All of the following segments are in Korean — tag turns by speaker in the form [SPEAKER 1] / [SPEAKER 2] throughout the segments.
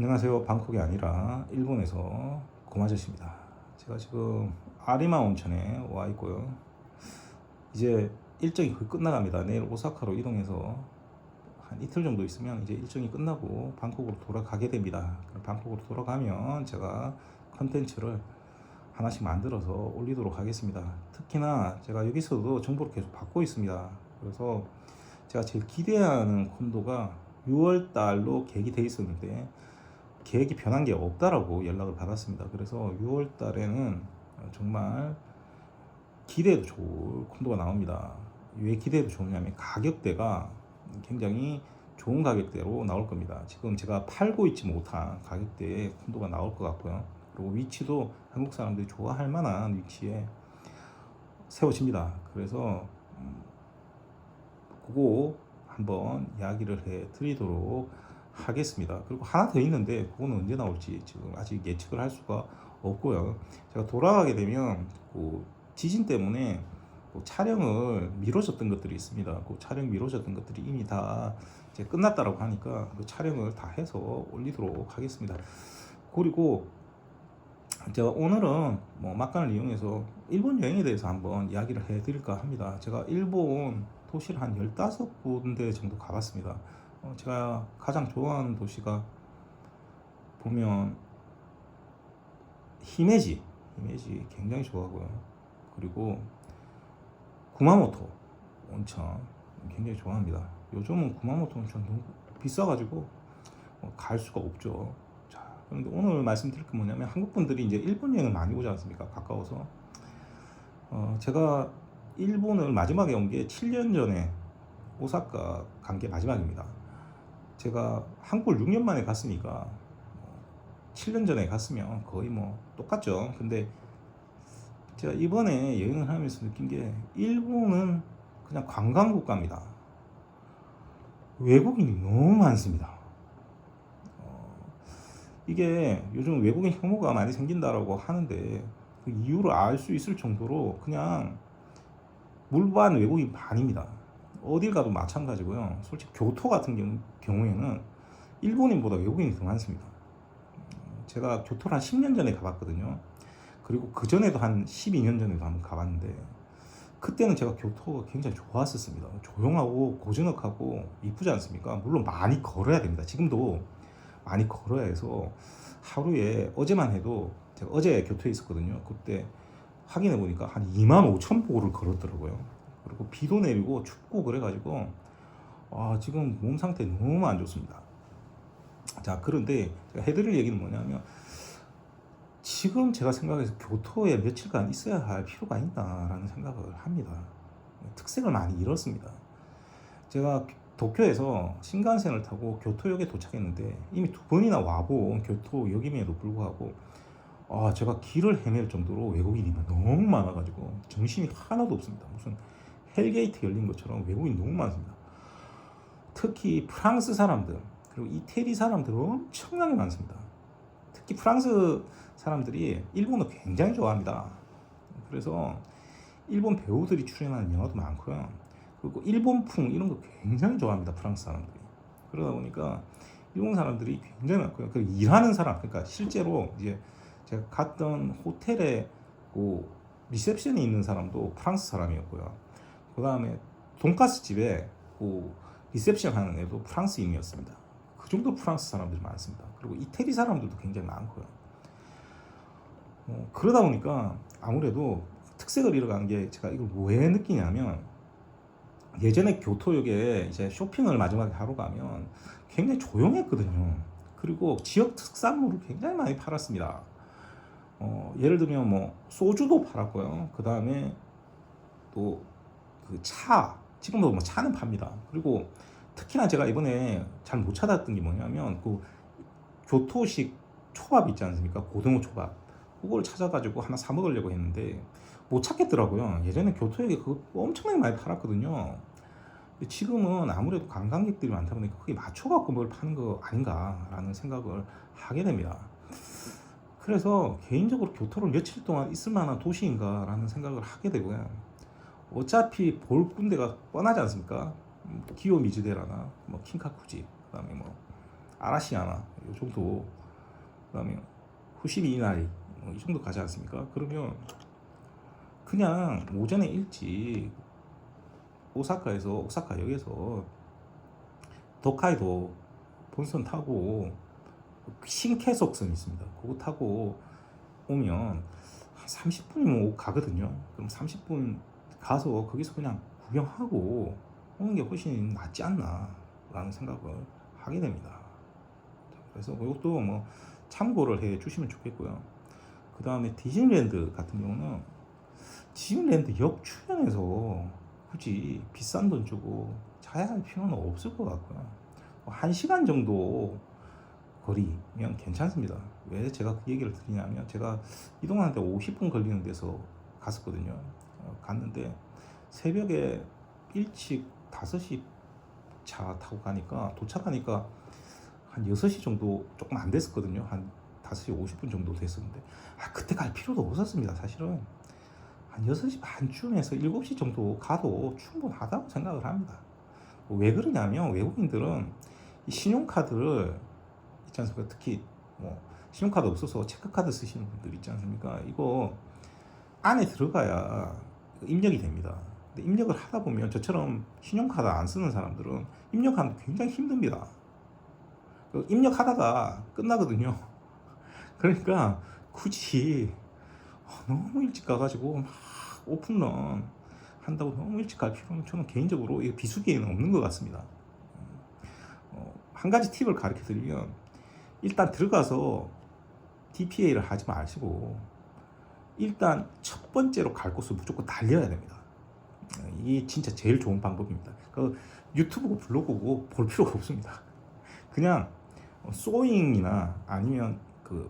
[SPEAKER 1] 안녕하세요. 방콕이 아니라 일본에서 고마저씨입니다. 제가 지금 아리마 온천에 와 있고요. 이제 일정이 거의 끝나갑니다. 내일 오사카로 이동해서 한 이틀 정도 있으면 이제 일정이 끝나고 방콕으로 돌아가게 됩니다. 그럼 방콕으로 돌아가면 제가 컨텐츠를 하나씩 만들어서 올리도록 하겠습니다. 특히나 제가 여기서도 정보를 계속 받고 있습니다. 그래서 제가 제일 기대하는 콘도가 6월 달로 계획이 돼 있었는데 계획이 변한 게 없다라고 연락을 받았습니다. 그래서 6월 달에는 정말 기대해도 좋을 콘도가 나옵니다. 왜 기대해도 좋냐면 가격대가 굉장히 좋은 가격대로 나올 겁니다. 지금 제가 팔고 있지 못한 가격대의 콘도가 나올 것 같고요. 그리고 위치도 한국 사람들이 좋아할 만한 위치에 세워집니다. 그래서 그거 한번 이야기를 해 드리도록 하겠습니다. 그리고 하나 더 있는데 그거는 언제 나올지 지금 아직 예측을 할 수가 없고요. 제가 돌아가게 되면 그 지진 때문에 그 촬영을 미뤄졌던 것들이 있습니다. 그 촬영 미뤄졌던 것들이 이미 다 이제 끝났다라고 하니까 그 촬영을 다 해서 올리도록 하겠습니다. 그리고 제가 오늘은 뭐 막간을 이용해서 일본 여행에 대해서 한번 이야기를 해드릴까 합니다. 제가 일본 도시를 한 15군데 정도 가봤습니다. 제가 가장 좋아하는 도시가 보면 히메지 굉장히 좋아하고요. 그리고 구마모토 온천 굉장히 좋아합니다. 요즘은 구마모토 온천 너무 비싸가지고 갈 수가 없죠. 자, 그런데 오늘 말씀드릴 게 뭐냐면 한국 분들이 이제 일본 여행을 많이 오지 않습니까? 가까워서. 제가 일본을 마지막에 온 게 7년 전에 오사카 간 게 마지막입니다. 제가 한국을 6년 만에 갔으니까 7년 전에 갔으면 거의 뭐 똑같죠. 근데 제가 이번에 여행을 하면서 느낀 게 일본은 그냥 관광 국가입니다. 외국인이 너무 많습니다. 이게 요즘 외국인 혐오가 많이 생긴다라고 하는데 그 이유를 알 수 있을 정도로 그냥 물반 외국인 반입니다. 어딜 가도 마찬가지고요. 솔직히 교토 같은 경우에는 일본인보다 외국인이 더 많습니다. 제가 교토를 한 10년 전에 가봤거든요. 그리고 그 전에도 한 12년 전에도 한번 가봤는데 그때는 제가 교토가 굉장히 좋았었습니다. 조용하고 고즈넉하고 이쁘지 않습니까? 물론 많이 걸어야 됩니다. 지금도 많이 걸어야 해서 하루에 어제만 해도 제가 어제 교토에 있었거든요. 그때 확인해 보니까 한 25,000보를 걸었더라고요. 그리고 비도 내리고 춥고 그래가지고 지금 몸 상태 너무 안 좋습니다. 자, 그런데 제가 해드릴 얘기는 뭐냐면 지금 제가 생각해서 교토에 며칠간 있어야 할 필요가 있나라는 생각을 합니다. 특색을 많이 잃었습니다. 제가 도쿄에서 신간센을 타고 교토역에 도착했는데 이미 2번이나 와본 교토역임에도 불구하고 제가 길을 헤맬 정도로 외국인이 너무 많아가지고 정신이 하나도 없습니다. 무슨 헬게이트 열린 것처럼 외국인이 너무 많습니다. 특히 프랑스 사람들 그리고 이태리 사람들 엄청나게 많습니다. 특히 프랑스 사람들이 일본을 굉장히 좋아합니다. 그래서 일본 배우들이 출연하는 영화도 많고요. 그리고 일본풍 이런 거 굉장히 좋아합니다. 프랑스 사람들이. 그러다 보니까 일본 사람들이 굉장히 많고요. 그리고 일하는 사람, 그러니까 실제로 이제 제가 갔던 호텔에 그 리셉션에 있는 사람도 프랑스 사람이었고요. 그 다음에 돈가스 집에 그 리셉션 하는 애도 프랑스인이었습니다. 그 정도 프랑스 사람들이 많습니다. 그리고 이태리 사람들도 굉장히 많고요. 그러다 보니까 아무래도 특색을 잃어가는 게 제가 이걸 왜 느끼냐면 예전에 교토역에 이제 쇼핑을 마지막에 하러 가면 굉장히 조용했거든요. 그리고 지역 특산물을 굉장히 많이 팔았습니다. 예를 들면 뭐 소주도 팔았고요. 그 다음에 또 그 차, 지금도 뭐 차는 팝니다. 그리고 특히나 제가 이번에 잘 못 찾았던 게 뭐냐면 그 교토식 초밥 있지 않습니까? 고등어 초밥. 그걸 찾아가지고 하나 사 먹으려고 했는데 못 찾겠더라고요. 예전에 교토역에 그거 엄청나게 많이 팔았거든요. 근데 지금은 아무래도 관광객들이 많다 보니까 그게 맞춰갖고 뭘 파는 거 아닌가라는 생각을 하게 됩니다. 그래서 개인적으로 교토를 며칠 동안 있을 만한 도시인가라는 생각을 하게 되고요. 어차피 볼 군데가 뻔하지 않습니까? 기요미즈데라나 뭐 킨카쿠지, 그다음에 뭐 아라시야나 이 정도, 그다음에 후시비 이나리 이 정도 가지 않습니까? 그러면 그냥 오전에 일찍 오사카역에서 홋카이도 본선 타고 신케속선 있습니다. 그거 타고 오면 한 30분이면 가거든요. 그럼 30분 가서 거기서 그냥 구경하고 오는 게 훨씬 낫지 않나 라는 생각을 하게 됩니다. 그래서 이것도 뭐 참고를 해 주시면 좋겠고요. 그 다음에 디즈니랜드 같은 경우는 디즈니랜드 역 주변에서 굳이 비싼 돈 주고 자야 할 필요는 없을 것 같고요. 1시간 정도 거리면 괜찮습니다. 왜 제가 그 얘기를 드리냐면, 제가 이동하는데 50분 걸리는 데서 갔었거든요. 갔는데 새벽에 일찍 5시 차 타고 가니까 도착하니까 한 6시 정도 조금 안 됐었거든요. 한 5시 50분 정도 됐었는데 그때 갈 필요도 없었습니다. 사실은 한 6시 반쯤에서 7시 정도 가도 충분하다고 생각을 합니다. 왜 그러냐면, 외국인들은 이 신용카드를 있지 않습니까? 특히 뭐 신용카드 없어서 체크카드 쓰시는 분들 있지 않습니까? 이거 안에 들어가야 입력이 됩니다. 근데 입력을 하다 보면 저처럼 신용카드 안 쓰는 사람들은 입력하는 게 굉장히 힘듭니다. 입력하다가 끝나거든요. 그러니까 굳이 너무 일찍 가가지고 막 오픈런 한다고 너무 일찍 갈 필요는 저는 개인적으로 이 비수기에는 없는 것 같습니다. 한 가지 팁을 가르쳐 드리면, 일단 들어가서 DPA를 하지 마시고 일단 첫 번째로 갈 곳을 무조건 달려야 됩니다. 이게 진짜 제일 좋은 방법입니다. 그 유튜브고 블로그고 볼 필요가 없습니다. 그냥 소잉이나 아니면 그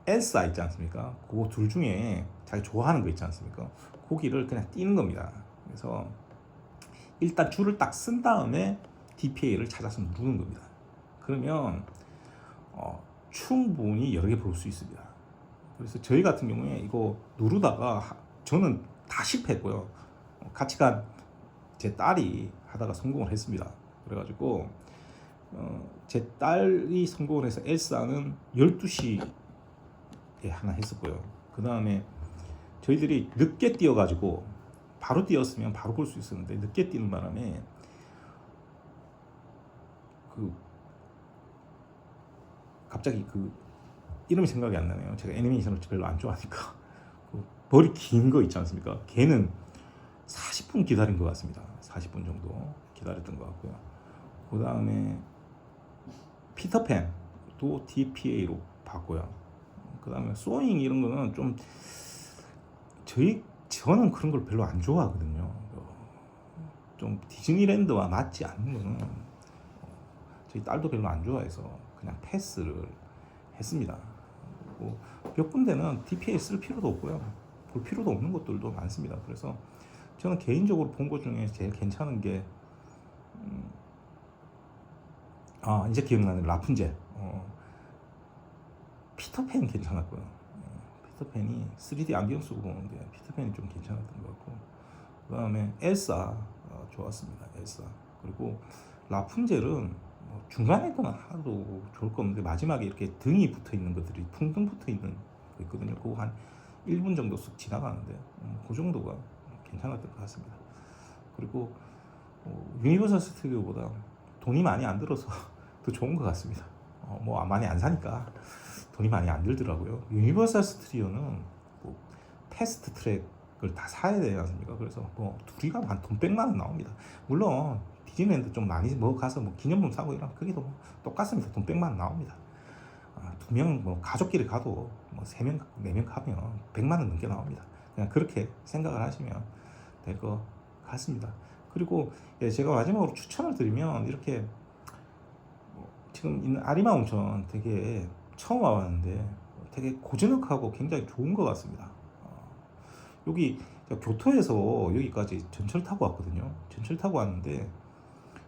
[SPEAKER 1] 엘사 있지 않습니까? 그거 둘 중에 자기 좋아하는 거 있지 않습니까? 거기를 그냥 띄는 겁니다. 그래서 일단 줄을 딱 쓴 다음에 DPA를 찾아서 누르는 겁니다. 그러면 충분히 여러 개 볼 수 있습니다. 그래서 저희 같은 경우에 이거 누르다가 저는 다 실패했고요. 같이 간 제 딸이 하다가 성공을 했습니다. 그래가지고 제 딸이 성공을 해서 엘사는 12시에 하나 했었고요. 그 다음에 저희들이 늦게 뛰어가지고 바로 뛰었으면 바로 볼 수 있었는데, 늦게 뛰는 바람에 갑자기 이름이 생각이 안 나네요. 제가 애니메이션을 별로 안 좋아하니까. 머리 긴 거 있지 않습니까? 걔는 40분 기다린 것 같습니다. 40분 정도 기다렸던 것 같고요. 그 다음에 피터팬도 DPA로 봤고요. 그 다음에 소잉 이런 거는 좀 저는 그런 걸 별로 안 좋아하거든요. 좀 디즈니랜드와 맞지 않는 거는 저희 딸도 별로 안 좋아해서 그냥 패스를 했습니다. 몇 군데는 DPA 쓸 필요도 없고요. 볼 필요도 없는 것들도 많습니다. 그래서 저는 개인적으로 본 것 중에 제일 괜찮은 게 이제 기억나는 라푼젤, 피터팬 괜찮았고요. 피터팬이 3D 안경 쓰고 보는데 피터팬이 좀 괜찮았던 것 같고, 그 다음에 엘사 좋았습니다. 엘사. 그리고 라푼젤은 중간에 거는 하나도 좋을 거 없는데 마지막에 이렇게 등이 붙어 있는 것들이 풍등 붙어 있는 거 있거든요. 그거 한 1분 정도 쓱 지나가는데 그 정도가 괜찮았던 것 같습니다. 그리고 유니버설 스튜디오보다 돈이 많이 안 들어서 더 좋은 것 같습니다. 뭐 많이 안 사니까 돈이 많이 안 들더라고요. 유니버설 스튜디오는 패스트 트랙을 다 사야 되지 않습니까? 그래서 둘이 가면 한 돈 100만 원 나옵니다. 물론 디즈니랜드 좀 많이 가서 기념품 사고 이러면 그게 똑같습니다. 돈 100만 원 나옵니다. 2명 가족끼리 가도 3명 4명 가면 100만 원 넘게 나옵니다. 그냥 그렇게 생각을 하시면 될 것 같습니다. 그리고 제가 마지막으로 추천을 드리면, 이렇게 지금 있는 아리마 온천 되게 처음 와봤는데 되게 고즈넉하고 굉장히 좋은 것 같습니다. 여기 교토에서 여기까지 전철 타고 왔거든요. 전철 타고 왔는데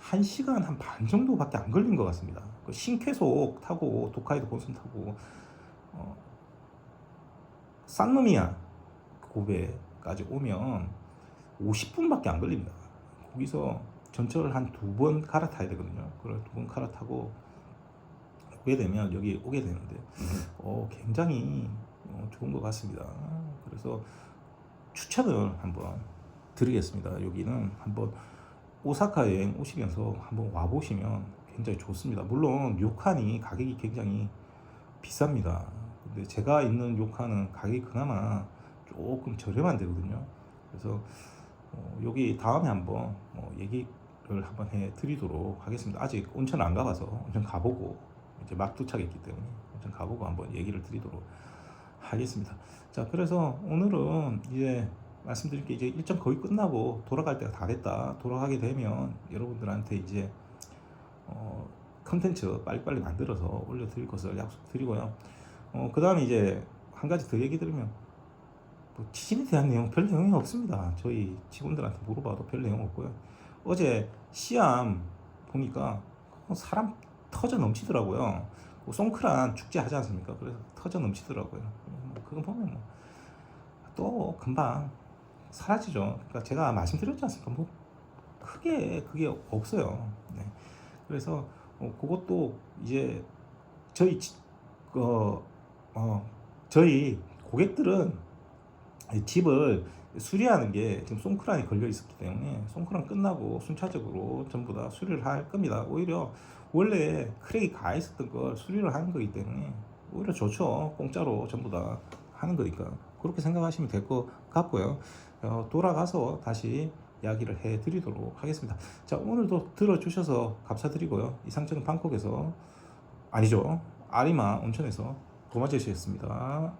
[SPEAKER 1] 1시간 한 반 정도밖에 안 걸린 것 같습니다. 신쾌속 타고 도카이도 본선 타고 산노미야 고베까지 오면 50분밖에 안 걸립니다. 거기서 전철을 한 2번 갈아타야 되거든요. 그걸 2번 갈아타고 되면 여기 오게 되는데 굉장히 좋은 것 같습니다. 그래서 추천을 한번 드리겠습니다. 여기는 한번 오사카 여행 오시면서 한번 와보시면 굉장히 좋습니다. 물론 료칸이 가격이 굉장히 비쌉니다. 근데 제가 있는 료칸은 가격이 그나마 조금 저렴한 데거든요. 그래서 여기 다음에 한번 얘기를 한번 해드리도록 하겠습니다. 아직 온천 안 가봐서 온천 가보고 이제 막 도착했기 때문에 온천 가보고 한번 얘기를 드리도록 하겠습니다. 자, 그래서 오늘은 이제 말씀드릴 게 이제 일정 거의 끝나고 돌아갈 때가 다 됐다. 돌아가게 되면 여러분들한테 이제 컨텐츠 빨리빨리 만들어서 올려드릴 것을 약속드리고요. 그 다음에 이제 한 가지 더 얘기 드리면 뭐 지진에 대한 내용 별 내용이 없습니다. 저희 직원들한테 물어봐도 별 내용 없고요. 어제 시암 보니까 사람 터져 넘치더라고요. 송크란 축제 하지 않습니까? 그래서 터져 넘치더라고요. 그거 보면 또 금방 사라지죠. 그러니까 제가 말씀드렸지 않습니까? 뭐 크게 그게 없어요. 네. 그래서 그것도 이제 저희 저희 고객들은 집을 수리하는 게 지금 송크란이 걸려 있었기 때문에 송크란 끝나고 순차적으로 전부 다 수리를 할 겁니다. 오히려 원래 크랙이 가 있었던 걸 수리를 하는 거기 때문에 오히려 좋죠. 공짜로 전부 다 하는 거니까 그렇게 생각하시면 될 것 같고요. 돌아가서 다시 이야기를 해드리도록 하겠습니다. 자, 오늘도 들어주셔서 감사드리고요. 이상적인 방콕에서 아니죠, 아리마 온천에서 고마제시였습니다.